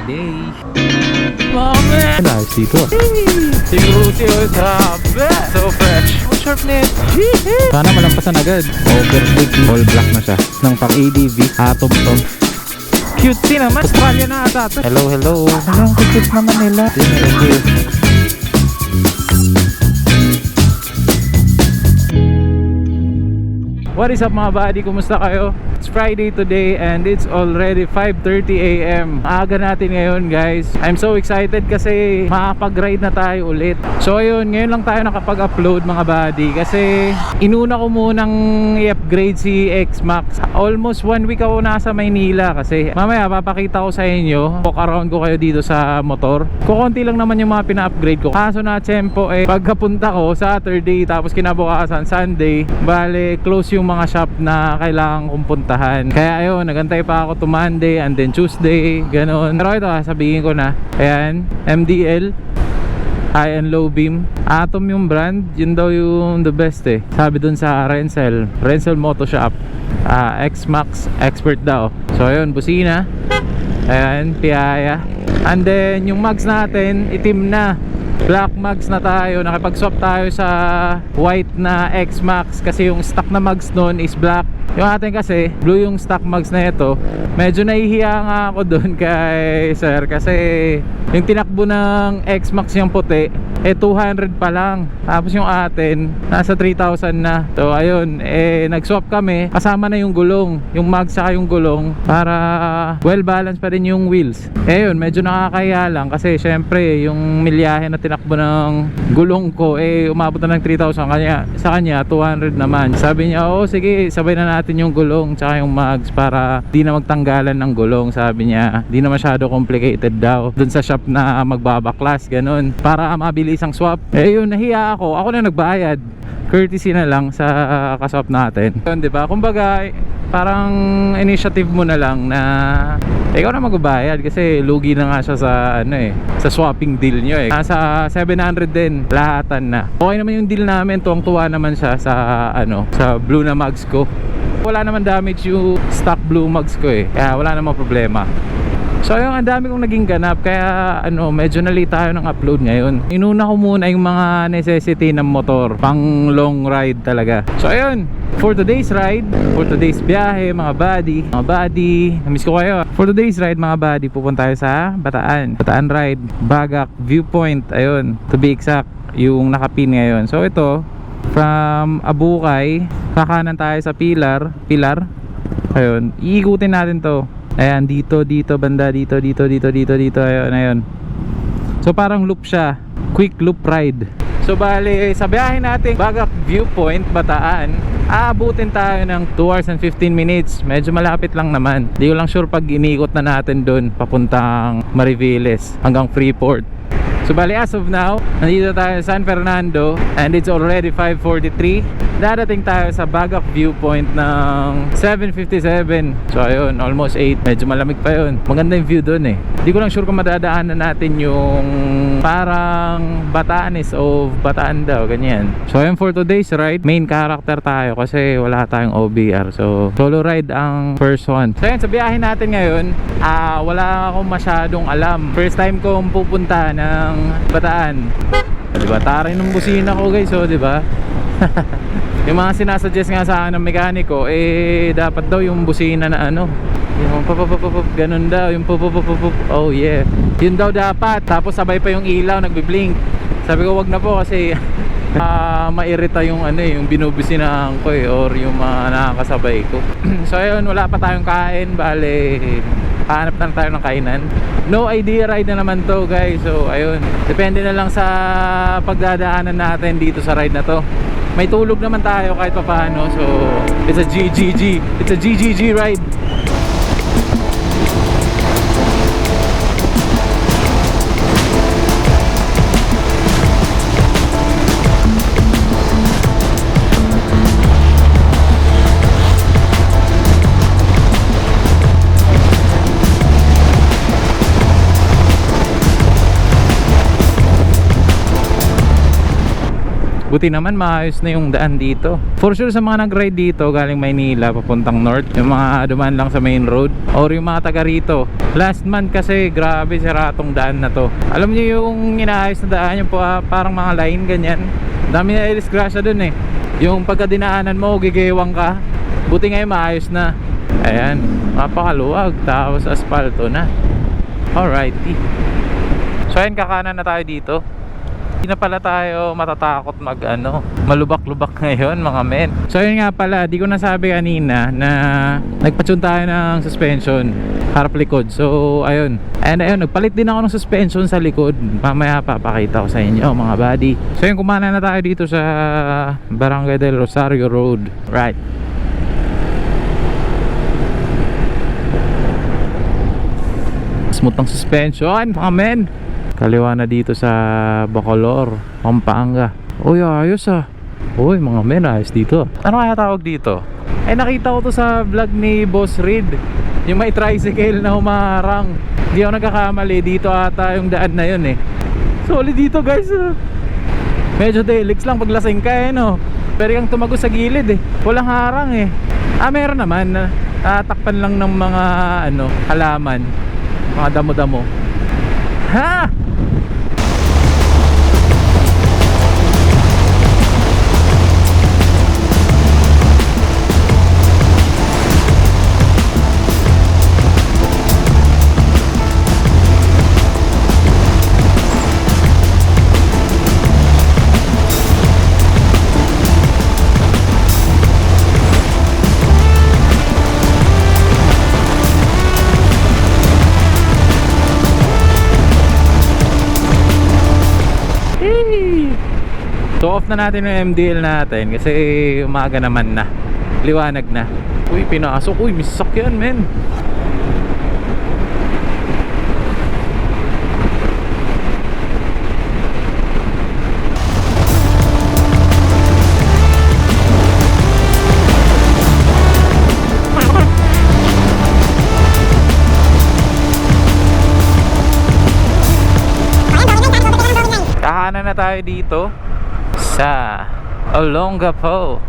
day. Mama! Nice dito. Sabi! So fresh. Oh, sharp net. Sana malampasan agad. Oversleep. All black na siya. Nang pang ADV. Atom to. Cute naman. Australia na ata. Hello, hello. Hello, cute naman nila. What is up mga buddy? Kumusta kayo? It's Friday today and it's already 5:30 AM. Aga natin ngayon guys. I'm so excited kasi makapag-ride na tayo ulit. So ayun, ngayon lang tayo nakapag-upload mga buddy kasi inuna ko munang i-upgrade si X-Max. Almost 1 week ako nasa Maynila kasi mamaya papakita ko sa inyo. Walk around ko kayo dito sa motor. Kukunti lang naman yung mga pina-upgrade ko. Kaso na tiyempo pagkapunta ko Saturday tapos kinabukasan Sunday, bale close yung mga shop na kailangan kong puntahan. Kaya ayun, nagantay pa ako to Monday and then Tuesday, ganon. Pero ito sabihin ko na, ayan, MDL high and low beam, Atom yung brand, yun daw yung the best sabi dun sa Renzel Moto Shop. X-Max expert daw. So ayun, busina, ayan, piyaya. And then yung mags natin itim na, black mags na tayo. Nakipag-swap tayo sa white na X-Max kasi yung stock na mags nun is black. Yung atin kasi blue yung stock mags na ito. Medyo nahihiya nga ako dun kay sir kasi yung tinakbo ng X-Max yung puti 200 pa lang. Tapos yung atin nasa 3,000 na. So ayun, nag-swap kami. Kasama na yung gulong, yung mags saka yung gulong para well balanced pa rin yung wheels. Yun, medyo nakakaya lang kasi syempre yung milyahe na tinakbo ng gulong ko umabot na ng 3,000 kanya, sa kanya 200 naman. Sabi niya, oh sige, sabay na natin yung gulong tsaka yung mags para di na magtanggalan ng gulong. Sabi niya, di na masyado complicated daw dun sa shop na magbabaklas, ganun, para mabilis ang swap. Yun, nahiya ako na nagbayad. Courtesy na lang sa kaswap natin. Yun, diba? Kumbaga, parang initiative mo na lang na ikaw na magbabayad kasi lugi na nga siya sa sa swapping deal nyo Nasa 700 din lahatan na. Okay naman yung deal namin, tuwang-tuwa naman siya sa sa blue na mags ko. Wala naman damage yung stock blue mags ko kaya wala namang problema. So yung ang dami kong naging ganap kaya medyo na-late tayo ng upload ngayon. Inuna ko muna yung mga necessity ng motor pang long ride talaga. So ayun, for today's ride, for today's biyahe mga buddy, namiss ko kayo. For today's ride mga buddy, pupunta tayo sa Bataan ride, Bagak Viewpoint. Ayun, to be exact, yung nakapin ngayon. So ito, from Abukay, kakanan tayo sa Pilar. Ayun, iikutin natin to. Ayan, dito, banda dito, ayun. So parang loop siya, quick loop ride. So bali, sa biyahe natin Bagak Viewpoint, Bataan, aabutin tayo ng 2 hours and 15 minutes. Medyo malapit lang naman. Di ko lang sure pag inikot na natin doon papuntang Mariveles hanggang Freeport. So bali, as of now, nandito tayo sa San Fernando and it's already 5:43. Dadating tayo sa Bagak Viewpoint ng 7:57. So ayun, almost 8. Medyo malamig pa yun. Maganda yung view dun Di ko lang sure kung madadaanan natin yung parang Batanes o Bataan daw, ganyan. So ayun, for today's ride, main character tayo kasi wala tayong OBR. So solo ride ang first one. So ayun, sa biyahe natin ngayon, wala akong masyadong alam. First time kong pupunta ng Bataan. Diba? Taray ng busina ko guys, diba? Yung mga sinasuggest nga sa akin ng mekaniko, dapat daw yung busina na yung pop, ganun daw, yung pop, oh yeah, yun daw dapat. Tapos sabay pa yung ilaw, nagbi-blink. Sabi ko wag na po kasi mairita yung yung binubusinahan ko or yung mga nakakasabay ko. So ayun, wala pa tayong kain, bale hanap na tayo ng kainan. No idea ride na naman to guys. So ayun, depende na lang sa pagdadaanan natin dito sa ride na to. May tulog naman tayo kahit pa paano. So it's a GGG ride. Buti naman maayos na yung daan dito. For sure sa mga nag-ride dito galing Maynila papuntang north, yung mga dumaan lang sa main road or yung mga taga rito, last month kasi grabe sira tong daan na to. Alam niyo yung inaayos na daan, yung parang mga line ganyan, dami na disgrasya dun eh. Yung pagka dinaanan mo gigewang ka, buti ngayon maayos na. Ayan, napakaluwag, tapos asfalto na. Alrighty. So ayan, kakanan na tayo dito. Hindi na pala tayo matatakot malubak-lubak ngayon mga men. So ayun nga pala, di ko nasabi kanina na nagpa-tune tayo ng suspension harap likod. So ayun, and ayun, nagpalit din ako ng suspension sa likod. Mamaya papakita ko sa inyo mga buddy. So ayun, kumana na tayo dito sa Barangay del Rosario Road. Right. Smooth ng suspension mga men. Kaliwa na dito sa Bacolor, Pampanga. Uy, ayos ah. Uy, mga men, ayos dito. Ano kaya tawag dito? Eh, nakita ko to sa vlog ni Boss Reed, yung may tricycle na humarang. Hindi ako nagkakamali, dito ata yung daan na yun eh. Solid dito guys. Medyo delix lang pag lasing ka eh, no? Pero yung tumagos sa gilid eh, walang harang eh. Meron naman, tatakpan lang ng mga halaman, mga damo-damo. Ha! So off na natin yung MDL natin kasi umaga naman na, liwanag na. Uy, pinasok. Uy, may sasakyan men. Kahanan na tayo dito sa Olongapo.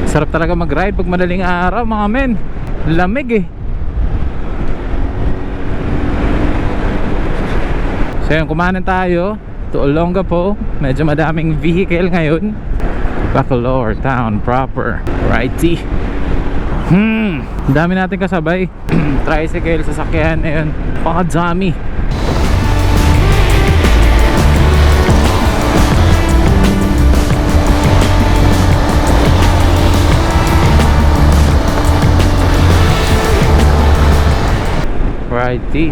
Sarap talaga mag-ride pag madaling araw mga men. Lamig eh. So yun, kumanan tayo to Olongapo. Medyo madaming vehicle ngayon. Bacolor town proper. Righty. Dami natin kasabay. Tricycle, sasakyan, ayun, pakadami. Righty.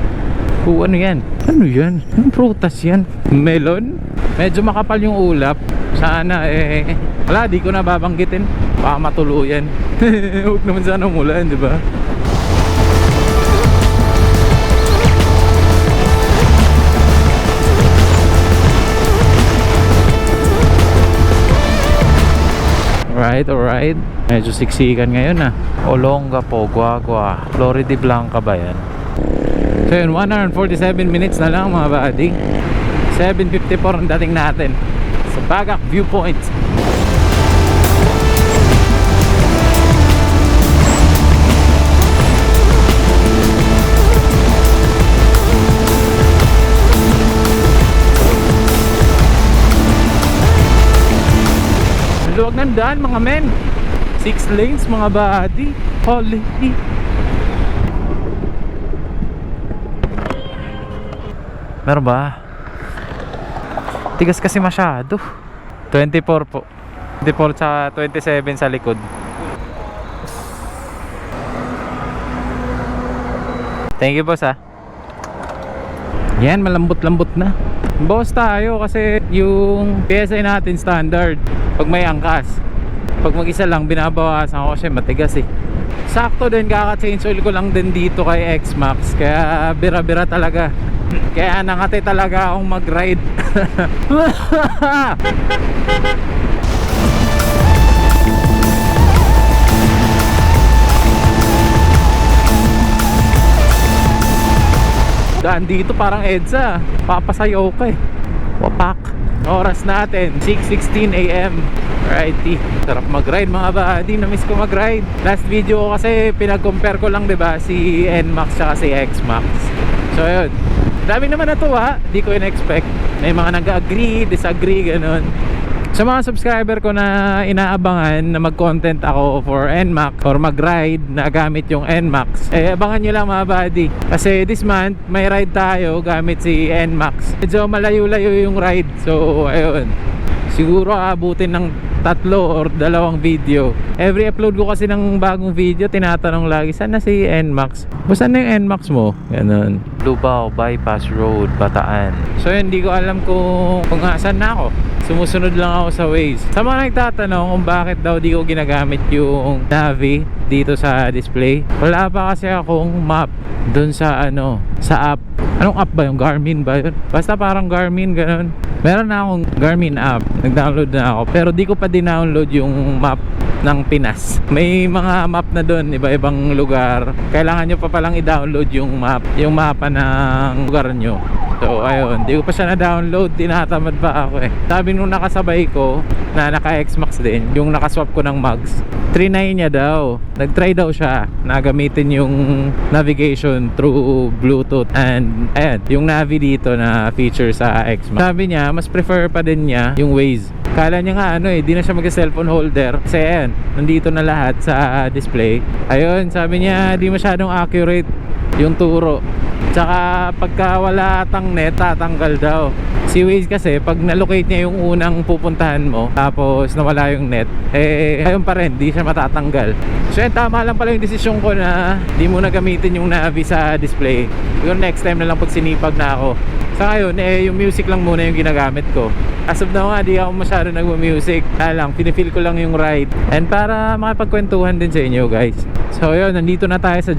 Ano yan? Ano yan? Anong prutas yan? Melon? Medyo makapal yung ulap. Sana wala, di ko na babanggitin. Baka matuluyan. Huwag naman sana umulan, di ba? Alright. Medyo siksikan ngayon ah. Olongapo, Guagua, Floridablanca ba yan? So yun, 1 hour and 47 minutes na lang mga buddy. 7:54 ang dating natin sa Bagac Viewpoint. Luwag ng daan mga men. 6 lanes mga buddy. Holy. Meron ba? Tigas kasi masyado. 24 po. 24 sa 27 sa likod. Thank you boss ah. Yan, malambot-lambot na. Boss tayo kasi yung PSI natin standard pag may angkas. Pag mag-isa lang binabawasan ko kasi matigas eh. Sakto din, kaka-change oil ko lang din dito kay X-Max. Kaya bira-bira talaga. Kaya nangati talaga akong mag-ride. Daan dito parang EDSA. Papasayaw ka eh. Wapak. Oras natin 6:16 AM. Alrighty. Sarap mag-ride mga buddy. Na-miss ko mag-ride. Last video ko kasi pinag-compare ko lang, diba, si NMAX tsaka si XMAX. So yun, dami naman natuwa. Di ko in-expect. May mga nag-agree, disagree, ganun. Sa mga subscriber ko na inaabangan na mag-content ako for NMAX or mag-ride na gamit yung NMAX, eh abangan nyo lang mga buddy. Kasi this month may ride tayo gamit si NMAX. Medyo malayo-layo yung ride. So ayun, siguro abutin ng 3 or 2 video. Every upload ko kasi ng bagong video, tinatanong lagi, saan na si NMAX? Saan na yung NMAX mo? Ganun. Lubao Bypass Road, Bataan. So hindi ko alam kung saan na ako. Sumusunod lang ako sa Waze. Sa mga nagtatanong kung bakit daw di ko ginagamit yung Navi dito sa display, wala pa kasi akong map dun sa sa app. Anong app ba yung? Garmin ba yun? Basta parang Garmin, ganun. Meron na akong Garmin app. Nag-download na ako. Pero di ko pa din-download yung map ng Pinas. May mga map na doon, iba-ibang lugar. Kailangan nyo pa palang i-download yung map, yung mapa ng lugar nyo. So ayun, di ko pa siya na-download. Tinatamad pa ako eh. Sabi nung nakasabay ko na naka-XMAX din, yung nakaswap ko ng mags, 3.9 niya daw. Nag-try daw siya na gamitin yung navigation through Bluetooth. And ayan, yung Navi dito na feature sa XMAX. Sabi niya, mas prefer pa din niya yung Waze. Kala niya nga di na siya mag-cellphone holder. Kasi ayan, nandito na lahat sa display. Ayun, sabi niya, di masyadong accurate yung turo. Tsaka pagka wala atang net, tatanggal daw. Si Waze kasi pag na-locate niya yung unang pupuntahan mo, tapos nawala yung net, ayun pa rin, di siya matatanggal. So yun, tama lang pala yung desisyon ko na di muna gamitin yung Navi sa display. Yung next time na lang pag sinipag na ako. Sa ngayon, yung music lang muna yung ginagamit ko. As of now nga, di ako masyado nagmu-music. Kaya lang, pinifeel ko lang yung ride. And para makipagkwentuhan din sa inyo guys. So yun, nandito na tayo sa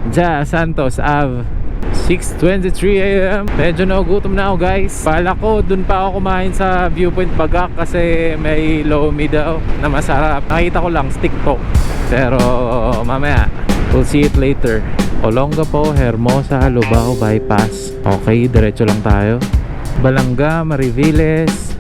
Jasa Santos Ave. 6:23 AM. Medyo nagugutom na ako guys. Bala ko dun pa ako kumain sa Viewpoint Bagak kasi may lomi daw na masarap. Nakita ko lang TikTok. Pero mamaya, we'll see it later. Olongapo, Hermosa, Lubao Bypass. Okay, diretso lang tayo. Balanga, Mariviles.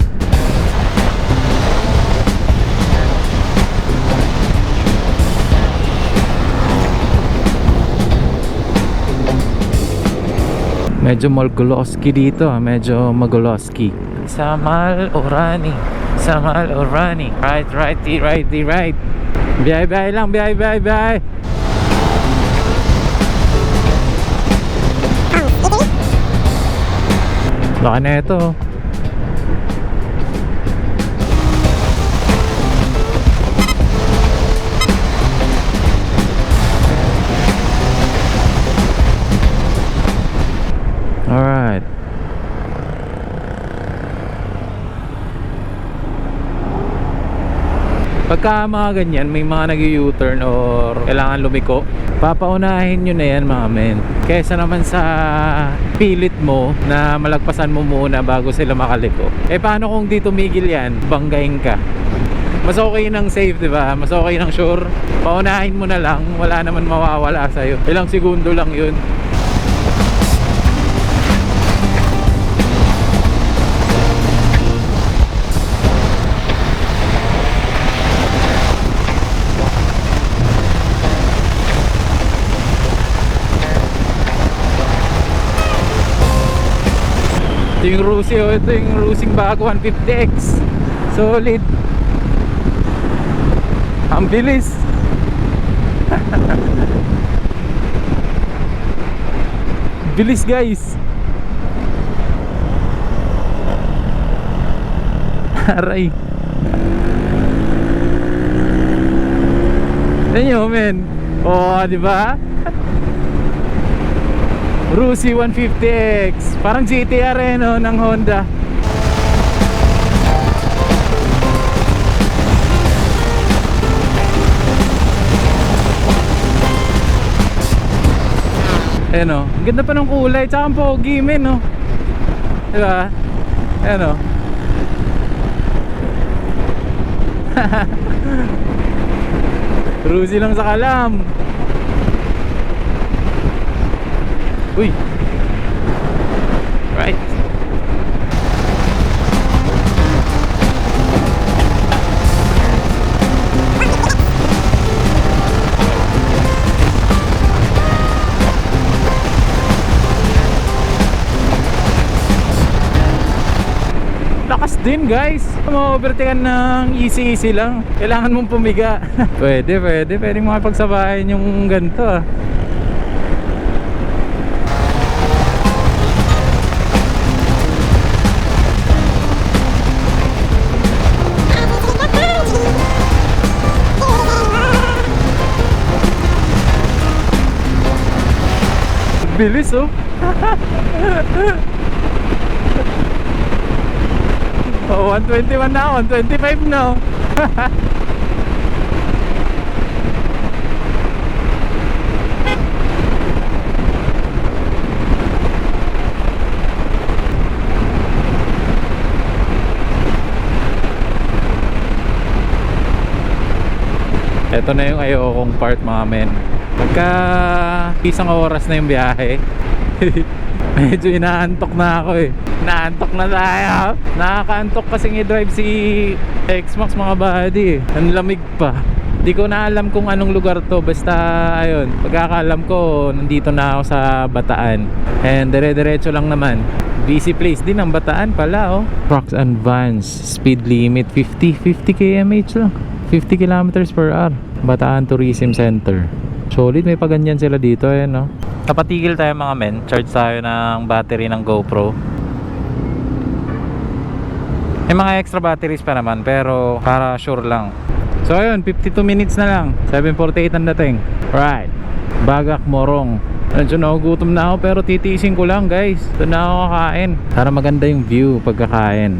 Medyo Malgoloski dito, medyo Magoloski. Samal Orani. Right. Biyay lang, biyay. Baka na ito. Alright. Pagka mga ganyan, may mga nag-u-turn or kailangan lumiko, papaunahin nyo na yan mga men. Kesa naman sa pilit mo na malagpasan mo muna bago sila makaliko. Paano kung di tumigil yan, banggain ka? Mas okay ng safe, diba? Mas okay ng sure. Paunahin mo na lang, wala naman mawawala sa'yo. Ilang segundo lang yun. Ito yung Rusi, ito yung Rusing bago 150X. Solid. Ang bilis. Bilis guys. Aray. Tignan nyo men. Oh, di ba? Rusi 150X. Parang GTR ng Honda. Ayan o. Ang ganda pa ng kulay. Tsaka ang pogi men o. Diba? Ayan o. Rusi lang sa kalam. Uy, Right. Lakas din guys. Ma-overtaken ng easy lang. Kailangan mong pumiga. Pwede makipagsabayan yung ganito ah. Bilis oh. Oh, 121 na, 125 na. Ito na yung ayokong part mga men. Pagka isang oras na yung biyahe medyo inaantok na ako eh. Naantok na tayo. Nakakaantok kasing i-drive si X-Max mga buddy eh. Ang lamig pa. Di ko na alam kung anong lugar to. Basta ayun, pagkakaalam ko nandito na ako sa Bataan. And dire-diretso lang naman. Busy place din ang Bataan pala oh. Trucks and vans, speed limit 50 km/h lang. 50 km/h. Bataan Tourism Center. Solid, may paganyan sila dito eh no. Napatigil tayo mga men. Charge tayo ng battery ng GoPro. May mga extra batteries pa naman pero para sure lang. So ayun, 52 minutes na lang. 7:48 ang dating. Right. Bagak Morong. Medyo nagugutom na ako pero titiisin ko lang guys. Ito na ako kakain. Para maganda yung view pagkakain.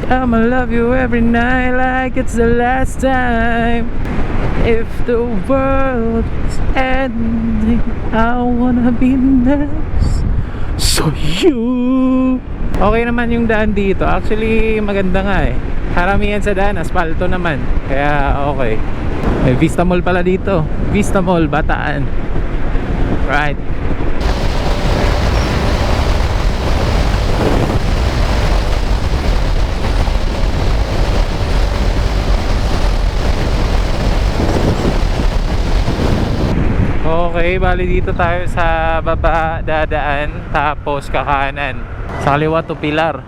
I'ma love you every night like it's the last time. If the world is ending, I wanna be next. So you. Okay naman yung daan dito. Actually maganda nga eh. Karamihan sa daan, asfalto naman. Kaya okay. May Vista Mall pala dito. Vista Mall, Bataan. Right. Okay, bali dito tayo sa baba dadaan, tapos kakanan. Sa kaliwa to Pilar.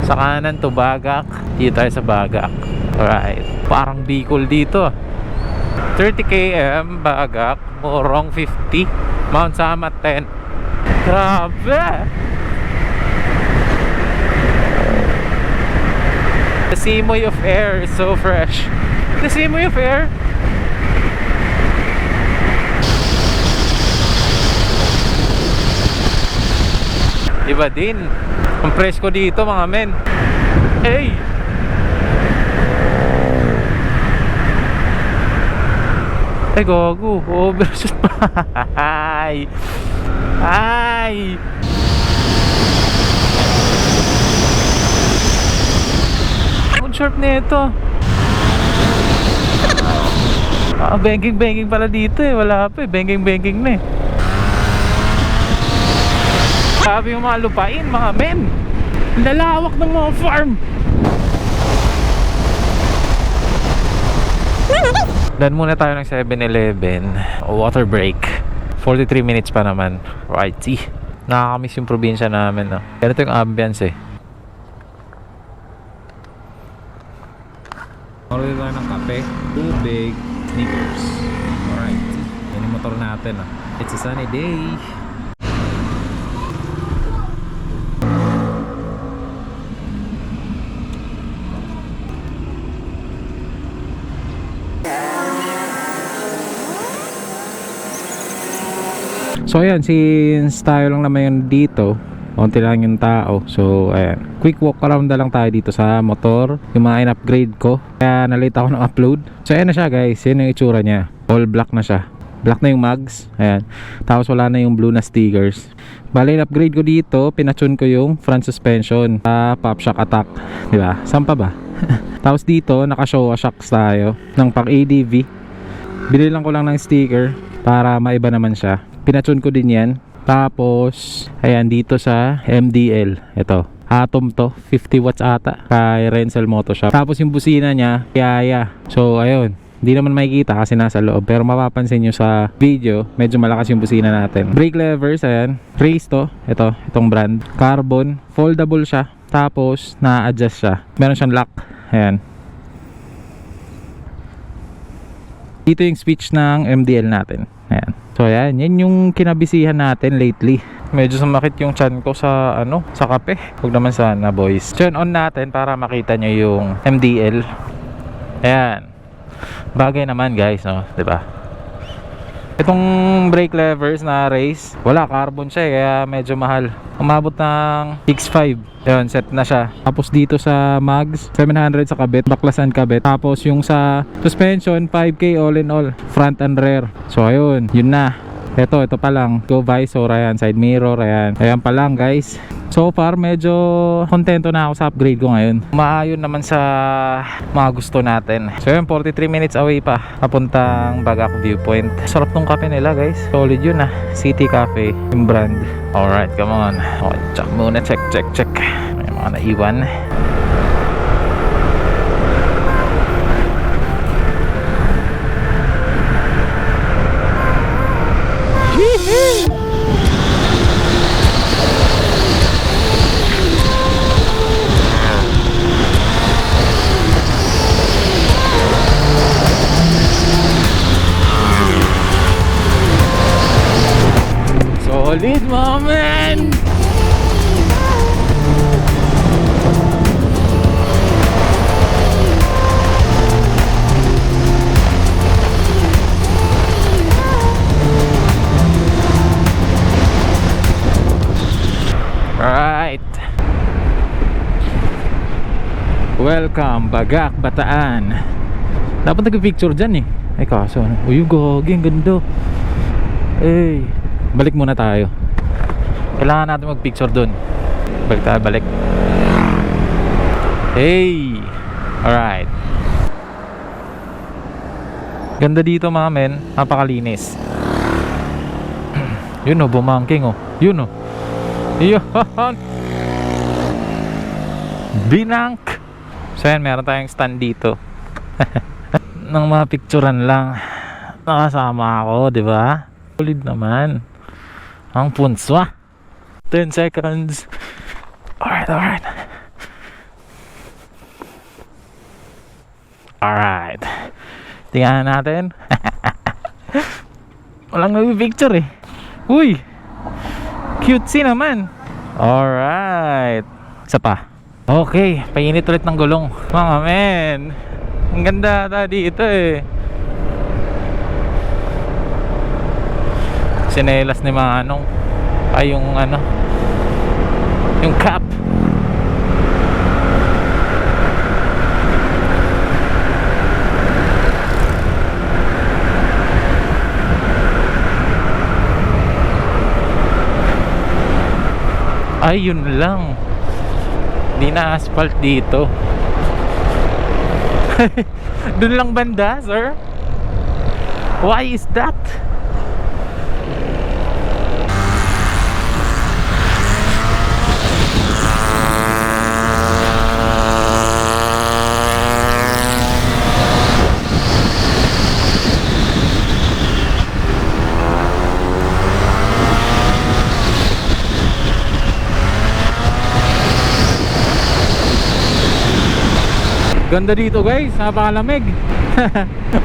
Sa kanan to Bagak. Dito tayo sa Bagak. Alright. Parang Bicol dito. 30 km Bagak, Morong 50, Mount Samat 10. Grabe! The simoy of air is so fresh. The simoy of air. Iba din. Ang presko dito mga men. Hey! Ay gogo, overshoot pa. Ay! Ay! Ang sharp na ito. Banking pala dito eh. Wala pa eh, banking na eh. Sabi yung mga lupain, mga men. Lalawak ng mga farm. Dan muna tayo ng 7-Eleven. Water break. 43 minutes pa naman. Righty. Nakakamiss yung probinsya namin no? Ganito yung ambience eh. Order tayo ng kape, tubig, sneakers. Alright. Yan yung motor natin ah. It's a sunny day. So ayan, since tayo lang naman yun dito, konti lang yung tao. So ayan, quick walk around na lang tayo dito sa motor. Yung mga in-upgrade ko, kaya na-late ako ng upload. So ayan na siya guys, yun yung itsura niya. All black na siya. Black na yung mags, ayan. Tapos wala na yung blue na stickers. Bale, in-upgrade ko dito, pinatune ko yung front suspension sa Pop Shock Attack. Diba? Saan pa ba? Tapos dito, naka-Showa shocks tayo ng pang ADV. Bili lang ko lang ng sticker para maiba naman siya. Pinatune ko din yan Tapos ayan, dito sa MDL, ito Atom to, 50 watts ata, kay Renzel Moto Shop. Tapos yung busina niya, Yaya. So ayun, hindi naman makikita kasi nasa loob, pero mapapansin nyo sa video, medyo malakas yung busina natin. Brake levers, ayan, Race to, itong brand, carbon, foldable siya. Tapos na-adjust siya, meron siyang lock, ayan. Dito yung switch ng MDL natin, ayan. So ayan, yan yung kinabisihan natin lately. Medyo sumakit yung chan ko sa sa kape. Huwag naman sana, boys. Turn on natin para makita nyo yung MDL. Ayan. Bagay naman, guys, no? 'Di ba? Itong brake levers na Race, wala, carbon siya, kaya medyo mahal. Umabot ng 6.5. Ayun, set na siya. Tapos dito sa mags, 700 sa kabit, baklasan kabit. Tapos yung sa suspension, 5K all in all, front and rear. So ayun, yun na. Ito pa lang, go visor, ayan, side mirror, ayan pa lang, guys. So far, medyo kontento na ako sa upgrade ko ngayon. Maayon naman sa mga gusto natin. So yun, 43 minutes away pa, papuntang Bagak Viewpoint. Sarap nung kape nila, guys. Solid yun, City Cafe, yung brand. Alright, come on. Okay, check muna, check. May mga naiwan. Solid, my man! Alright. Welcome, Bagak, Bataan. Dapat nag-picture dyan Ay kaso, uy, gagi, ang ganda. Balik muna tayo. Kailangan natin mag-picture dun. Balik. Alright. Ganda dito, mga men. Napakalinis. Yun bumangking Yun Yun. Binank. So yan, meron tayong stand dito. Nang mga picturean lang. Nakasama ako, di ba? Solid naman. Ang punswa. 10 seconds. Alright. Tingnan natin. Walang nag-picture Uy, cutesy naman. Alright. Isa pa. Okay, painit ulit ng gulong. Mga men, ang ganda dito sinelas ni Manong. Ay, yung cap. Ay, yun lang. Di na asphalt dito. Dun lang banda, sir? Why is that? Ganda dito, guys, napakalamig.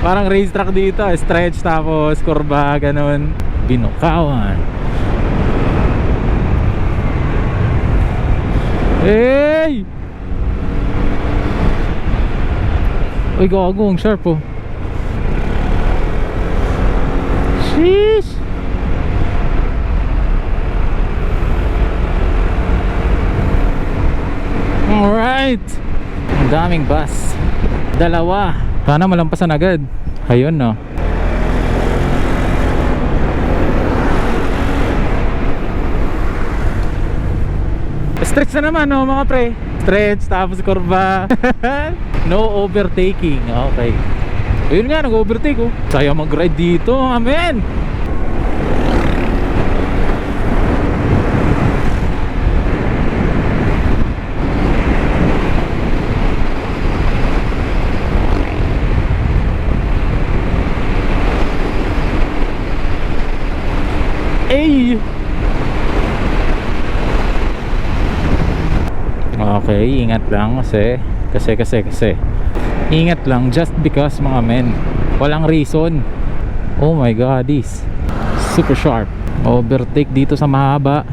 Parang racetrack dito, stretch tapos kurba, ganun. Binukawan. Uy, gago, ang sharp Sheesh. Alright. Ang daming bus. Dalawa. Sana malampasan agad. Ayun, Stretch na naman, mga pre. Stretch, tapos kurba. No overtaking. Okay. Ayun nga, nag-overtake Saya mag-ride dito, amen. Okay, ingat lang kasi ingat lang just because mga men. Walang reason. Oh my god, this super sharp. Overtake dito sa mahaba.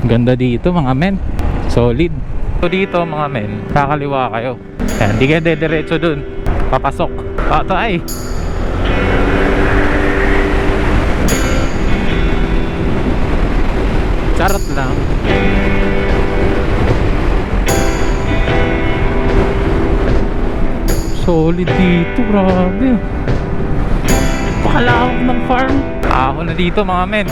Ganda dito mga men, solid. So dito mga men, kakaliwa kayo. Yan, hindi kayo dediretso dun, papasok. Patay. Charot lang. Solid dito, grabe. Pakalawak ng farm. Ako na dito mga men.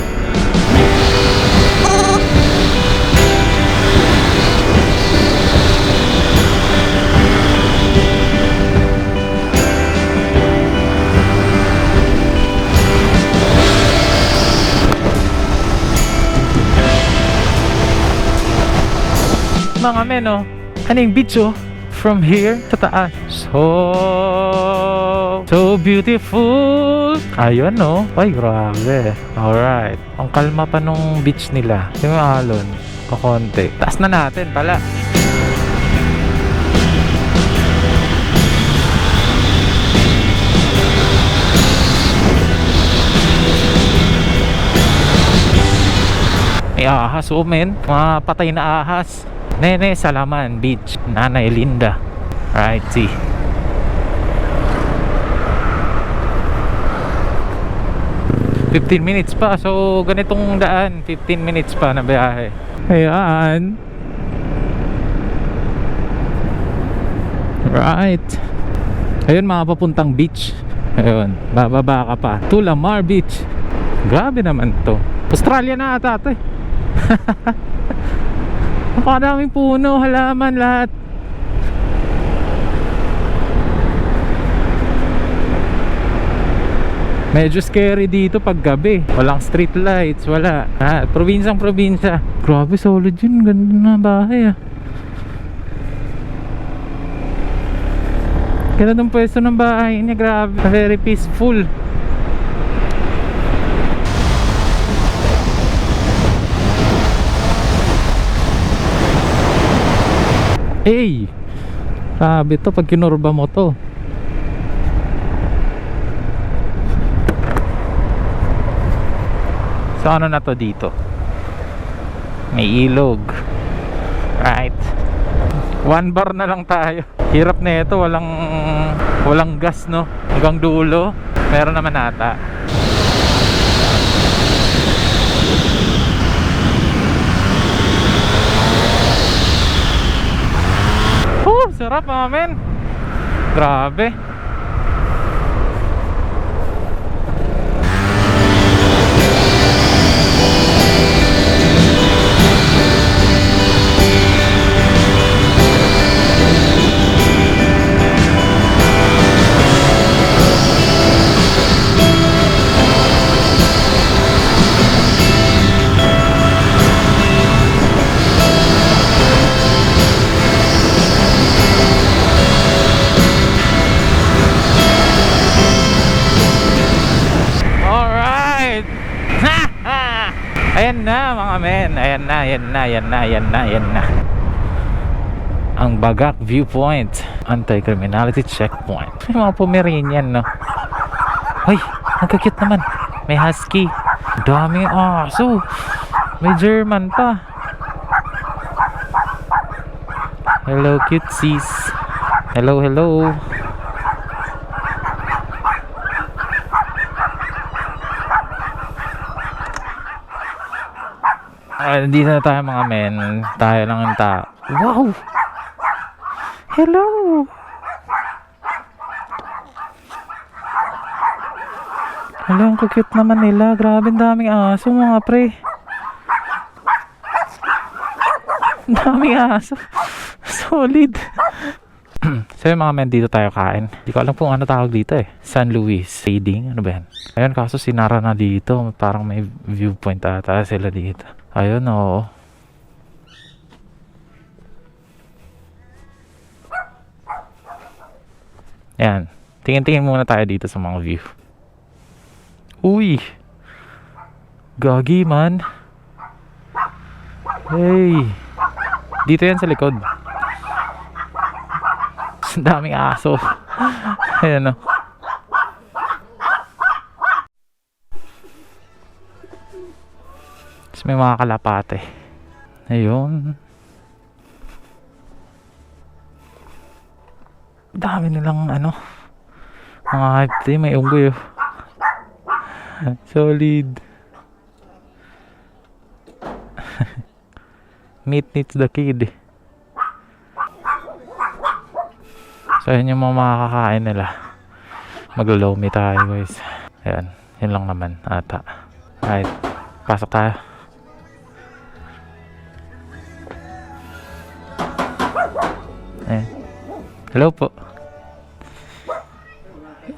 Mga men, oh, ano yung beach, oh, from here sa taas, so beautiful. Ayun, oh, ay grabe. Alright, ang kalma pa nung beach nila, yung alon kakonti. Taas na natin pala. May ahas, oh men, mga patay na ahas. Nene Salaman Beach, Nanay Linda. Right, see. $15 minutes pa. So ganitong daan, 15 minutes pa na biyahe. Ayan. Right. Ayun mga papuntang beach. Ayun, bababa ka pa. Tulamar Beach. Grabe naman to. Australia na ata ito eh. Napakadaming puno, halaman, lahat. Medyo scary dito pag gabi. Walang street lights, wala. Probinsyang probinsya. Grabe, solid yun. Ganda na bahay, ah. Ganda ng pwesto ng bahay niya, grabe. Very peaceful. Hey, sabi to pag kinurba mo to. So ano na to dito? May ilog. Right. 1 bar na lang tayo. Hirap na ito, walang gas, no? Hanggang dulo meron naman ata. Sarap mga men. Grabe. Ayan na mga men. Ayan na. Ang Bagak Viewpoint Anti-Criminality Checkpoint. May mga Pomeranian, no? Ay, nagka-cute naman. May husky. Daming aso. May German pa. Hello cutesies. Hello. Dito na tayo mga men. Tayo lang ang tao. Wow! Hello! Hello, ang cute naman nila. Grabe, daming aso mga pre. Daming aso. Solid. So yung mga men, dito tayo kain. Hindi ko alam kung ano tawag dito eh. San Luis Trading, ano ba yan? Ayun, kaso sinara na dito. Parang may viewpoint ata sila dito. Ayun, oo. Yan. Tingin-tingin muna tayo dito sa mga view. Uy! Gagi man. Hey! Dito yan sa likod. Ang daming aso. Ayan o. Tapos may mga kalapate. Ayun. Dami nilang ano. Mga hype. May unggoy oh. Solid. Meat needs the kid. So yun yung mga makakakain nila. Maglo-lomi tayo guys. Ayan, yun lang naman ata. Alright, pasok tayo. Ayan. Hello po.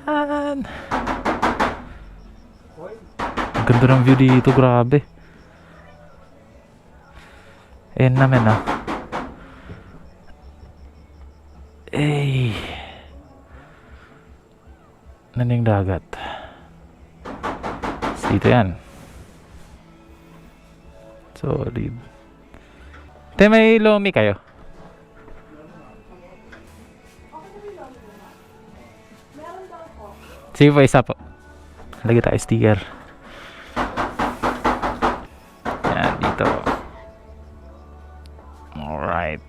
Yan. Ang ganda ng view dito, grabe. Ayan naman ah. Eh, naning dagat. Dito yan. Solid. Te, may lomi kayo? Sige po, isa po. Lagi tayo sticker. Yan, dito. Alright.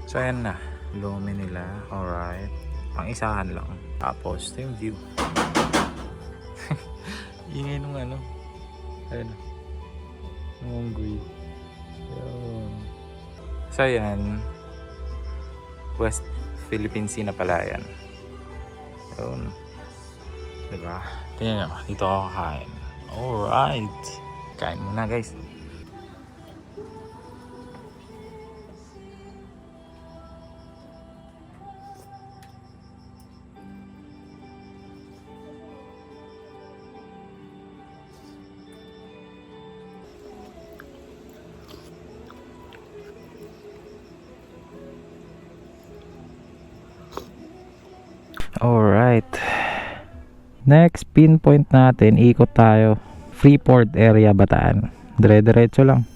So ayan na. Lomi nila, alright. Pang-isahan lang. Tapos, ito yung view. Ingay nung ano. Ayun. Munggoy. So, ayan. West Philippine Sea na pala yan. Ayun. Diba? Tingnan nyo. Dito ako kakain. Alright. Kain muna guys. Alright. Next pinpoint natin, ikot tayo. Freeport area, Bataan. Dire-diretso lang.